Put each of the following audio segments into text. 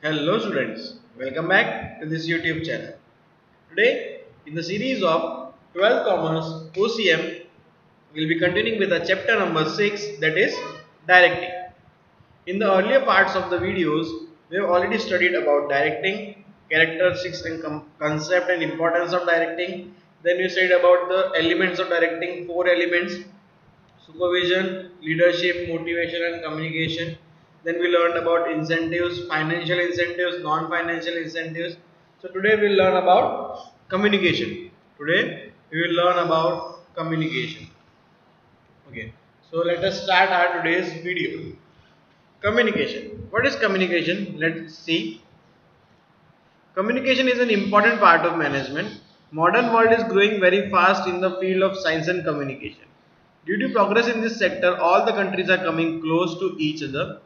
Hello students, welcome back to this YouTube channel. Today in the series of 12th Commerce OCM, we will be continuing with the chapter number 6, that is directing. In the earlier parts of the videos, we have already studied about directing, characteristics and concept and importance of directing. Then we studied about the elements of directing, 4 elements: supervision, leadership, motivation and communication. Then we learned about incentives, financial incentives, non-financial incentives. So today we will learn about communication. Today we will learn about communication. Okay. So let us start our today's video. Communication. What is communication? Let's see. Communication is an important part of management. Modern world is growing very fast in the field of science and communication. Due to progress in this sector, all the countries are coming close to each other.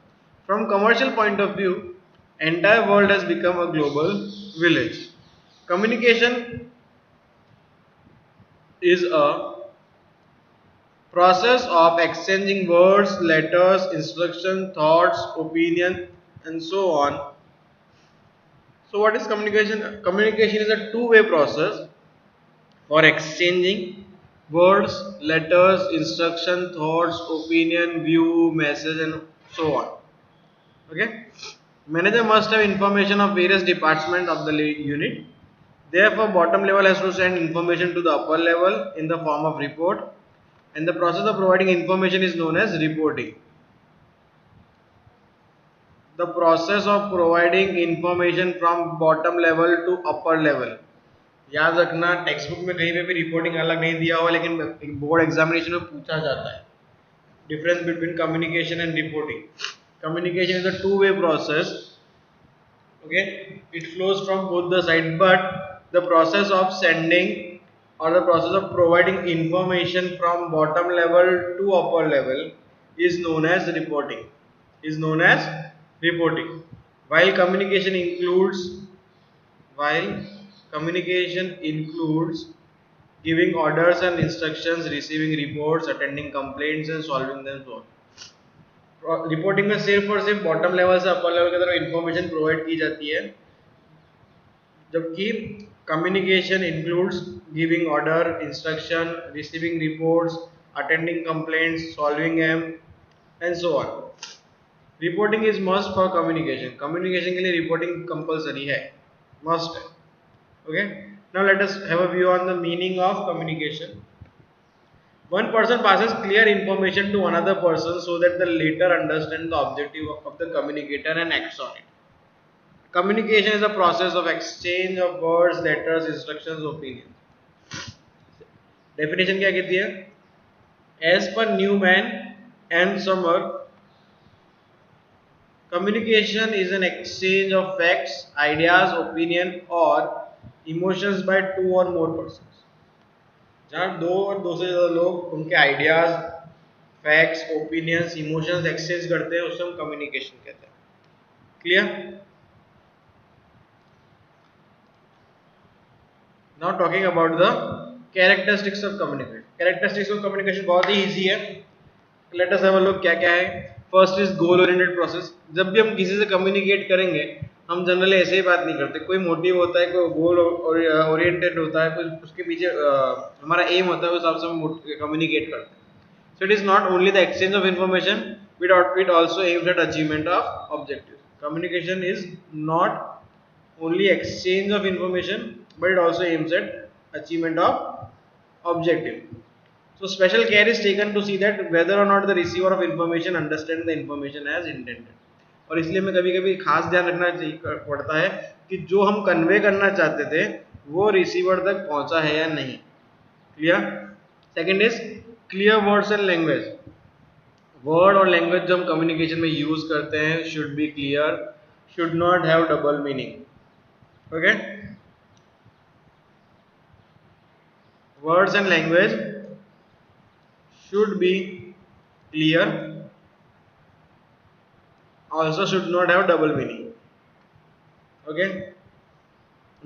From commercial point of view, entire world has become a global village. Communication is a process of exchanging words, letters, instruction, thoughts, opinion, and so on. So what is communication? Communication is a two-way process for exchanging words, letters, instruction, thoughts, opinion, view, message, and so on. Okay. Manager must have information of various departments of the unit. Therefore, bottom level has to send information to the upper level in the form of report, and the process of providing information is known as reporting. The process of providing information from bottom level to upper level. याद रखना, text book में कहीं पे भी reporting अलग नहीं दिया हुआ, लेकिन बोर्ड एग्जामिनेशन में पूछा जाता है. Difference between communication and reporting. Communication is a two-way process. Okay, it flows from both the sides, but the process of sending or the process of providing information from bottom level to upper level is known as reporting. Is known as reporting. While communication includes while communication includes giving orders and instructions, receiving reports, attending complaints and solving them, so on. Reporting में सिर्फ और सिर्फ bottom level से upper level की तरफ information provide की जाती है, जबकि communication includes giving order, instruction, receiving reports, attending complaints, solving M and so on. Reporting is must for communication. Communication के लिए रिपोर्टिंग कंपलसरी है, मस्ट है. Okay, now let us have a view on the meaning of communication. One person passes clear information to another person so that the latter understands the objective of the communicator and acts on it. Communication is a process of exchange of words, letters, instructions, opinions. Definition क्या कहती है? As per Newman and Summer, communication is an exchange of facts, ideas, opinion or emotions by two और मोर persons. जहाँ दो और दो से ज़्यादा लोग उनके ideas, facts, opinions, emotions exchange करते हैं, उससे हम कम्युनिकेशन कहते हैं. Clear? Now talking about the characteristics of communication. Characteristics of communication बहुत ही ईजी है. Let us have a look क्या क्या है. First is goal oriented process. जब भी हम किसी से कम्युनिकेट करेंगे, हम जनरली ऐसे ही बात नहीं करते. कोई मोटिव होता है, कोई गोल ओरिएंटेड होता है, कुछ उसके पीछे हमारा एम होता है, उस हिसाब से हम कम्युनिकेट करते हैं. So it is not only the exchange of information, it also aims at achievement of objective. Communication is not only exchange of information, but it also aims at achievement of objective. So special care is taken to see that whether or not the receiver of information understands the information as intended. और इसलिए मैं कभी कभी खास ध्यान रखना चाहिए पड़ता है कि जो हम कन्वे करना चाहते थे वो रिसीवर तक पहुंचा है या नहीं. Clear? Second is clear words and language. Word और लैंग्वेज जो हम कम्युनिकेशन में यूज करते हैं should be clear, should not have double meaning. Okay, words and language should be clear, also should not have double meaning. Okay,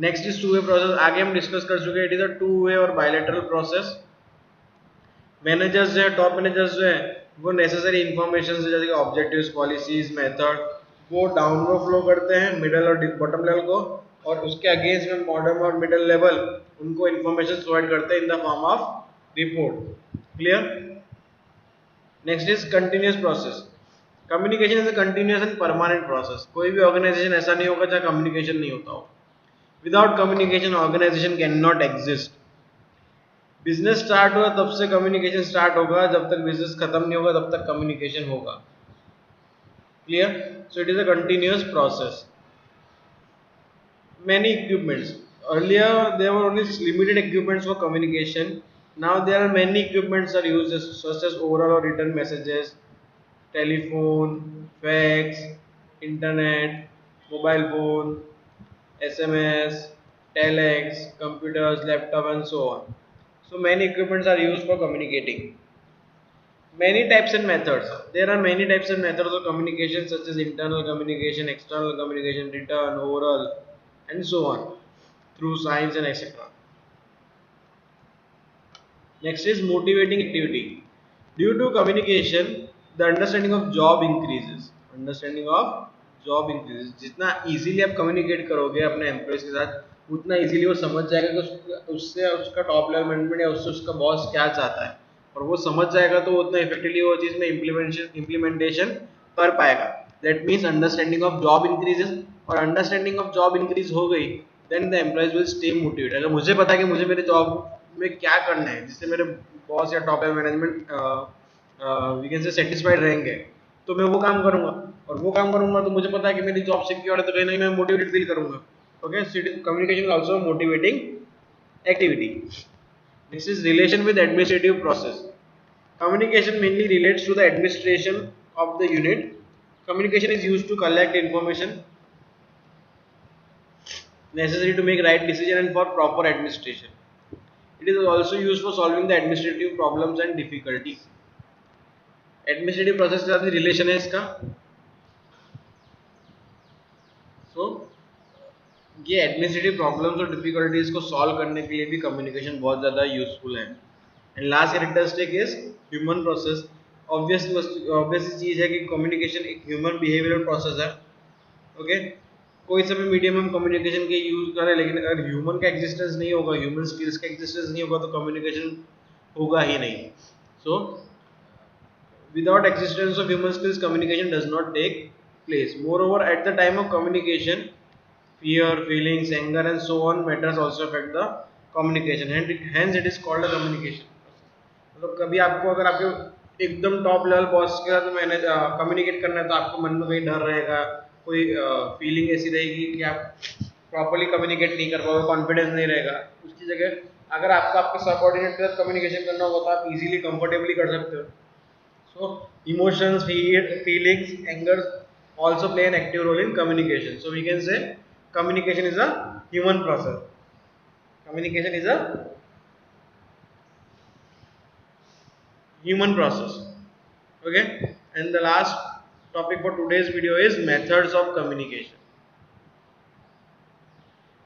next is two way process. आगे हम discuss कर चुके हैं. It is a two way और bilateral process. Managers जो है, top managers जो है, वो नेसेसरी इंफॉर्मेशन से जैसे कि ऑब्जेक्टिव्स, पॉलिसीज, मेथड, वो डाउनवर्ड फ्लो करते हैं मिडल और बॉटम लेवल को, और उसके अगेंस्ट में बॉटम और मिडल लेवल उनको इन्फॉर्मेशन प्रोवाइड करते हैं in the form of report. Clear? Next is continuous process. Communication is a continuous and permanent process. कोई भी ऑर्गेनाइजेशन ऐसा नहीं होगा जहाँ कम्युनिकेशन नहीं होता हो। Without communication organization can not exist. Business start हुआ तब से कम्युनिकेशन स्टार्ट होगा, जब तक बिजनेस खत्म नहीं होगा तब तक कम्युनिकेशन होगा। Clear? So it is a continuous process. Many equipments. Earlier there were only limited equipments for communication. Now there are many equipments are used such as oral or written messages, telephone, fax, internet, mobile phone, SMS, telex, computers, laptop and so on. So many equipments are used for communicating. Many types and methods. There are many types and methods of communication such as internal communication, external communication, written, oral, and so on through signs and etc. Next is motivating activity. Due to communication, the understanding of job increases. Understanding of job increases. जितना easily आप communicate करोगे अपने employees के साथ, उतना easily वो समझ जाएगा कि उससे उसका top level management या उससे उसका boss क्या चाहता है, और वो समझ जाएगा तो वो उतना effectively वो चीज़ में implementation कर पाएगा। That means understanding of job increases, और understanding of job increase हो गई, then the employees will stay motivated. अगर मुझे पता है कि मुझे मेरे job में क्या करना है जिससे मेरे बॉस या top management we can say satisfied रहेंगे, तो मैं वो काम करूंगा, और वो काम करूंगा तो मुझे पता है कि मेरी जॉब सिक्योर है, तो कहीं ना कहीं मैं मोटिवेटेड फील करूंगा। Okay, communication is also motivating activity. This is relation with administrative process. Communication mainly relates to the administration of the unit. Communication is used to collect information necessary to make right decision and for proper administration. It is also used for solving the administrative problems and difficulties. Administrative process के साथ भी relation है इसका। So ये administrative problems और difficulties को solve करने के लिए भी कम्युनिकेशन बहुत ज़्यादा यूजफुल है। And last characteristic is human process. Obvious चीज़ है कि कम्युनिकेशन एक ह्यूमन बिहेवियरल प्रोसेस है। ओके, कोई सा भी मीडियम हम कम्युनिकेशन के यूज करें, लेकिन अगर ह्यूमन का एग्जिस्टेंस नहीं होगा, ह्यूमन स्किल्स का एग्जिस्टेंस नहीं होगा, तो कम्युनिकेशन होगा ही नहीं। सो without existence of human skills, communication does not take place. Moreover, at the time of communication, fear, feelings, anger and so on matters also affect the communication, hence it is called a communication। मतलब कभी आपको अगर आपके एकदम top level boss के साथ manage communicate करना है, तो आपको मन में कहीं डर रहेगा, कोई फीलिंग ऐसी रहेगी कि आप प्रॉपरली कम्युनिकेट नहीं कर पाओगे, कॉन्फिडेंस नहीं रहेगा। उसकी जगह अगर आपको आपके सबऑर्डिनेट के साथ कम्युनिकेशन करना होगा तो आप इजीली कंफर्टेबली कर सकते हो। So emotions, feelings, anger also play an active role in communication. So we can say communication is a human process. Communication is a human process. Okay. And the last topic for today's video is methods of communication.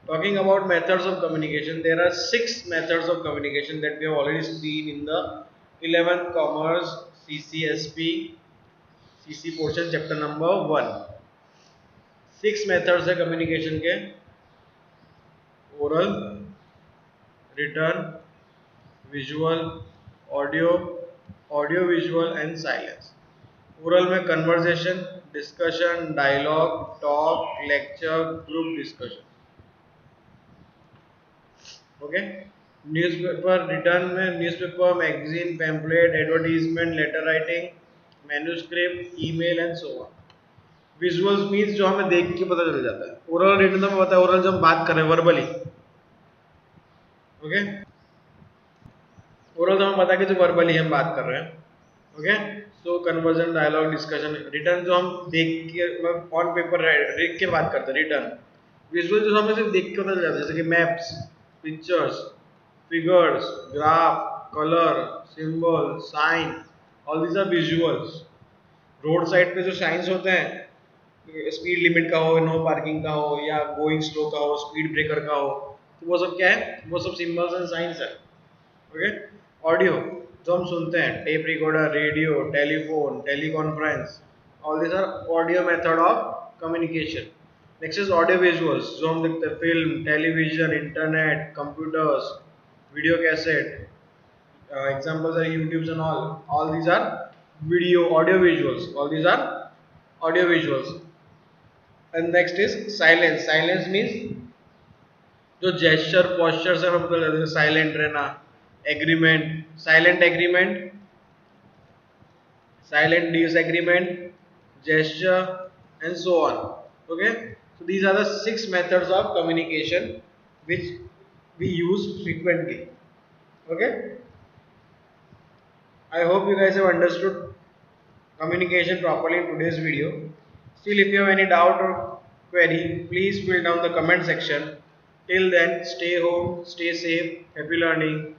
Talking about methods of communication, there are 6 methods of communication that we have already seen in the 11th Commerce CCSP CC portion chapter number 1। 6 methods है communication के: oral, written, visual, audio, audio visual and silence। oral में conversation, discussion, dialogue, talk, lecture, group discussion। Okay, newspaper written में newspaper, magazine, pamphlet, advertisement, letter writing, manuscript, email and so on. Visuals means जो हमें देख के पता चल जाता है। ओरल रिटन तो हमें पता है, ओरल जब हम बात कर रहे हैं वर्बली। ओके, ओरल तो हमें पता है कि जो वर्बली हम बात कर रहे हैं। ओके, सो कन्वर्जन, डायलॉग, डिस्कशन। रिटर्न जो हम देख के ऑन पेपर देख के बात करते हैं, रिटर्न। विजुअल जो हमें सिर्फ देख के पता चल जाता है, जैसे कि maps, pictures, figures, graph, color, symbol, sign, all these are visuals। Road side पे जो साइंस होते हैं, स्पीड लिमिट का हो, नो पार्किंग का हो, या गोइंग स्लो का हो, स्पीड ब्रेकर का हो, तो वो सब क्या है, वो सब सिंबल्स एंड साइंस है। ओके, ऑडियो जो हम सुनते हैं, tape recorder, radio, telephone, teleconference, all this are audio method of communication. Next is audio visuals, जो हम देखते हैं film, television, internet, computers, video cassette. Examples are YouTube's and all. All these are video audio visuals. All these are audio visuals. And next is silence. Silence means जो gesture, postures है मतलब silent रहना, agreement, silent agreement, silent disagreement, gesture, and so on. Okay, so these are the 6 methods of communication which we use frequently. Okay, I hope you guys have understood communication properly in today's video. Still, if you have any doubt or query, please fill down the comment section. Till then, stay home, stay safe, happy learning.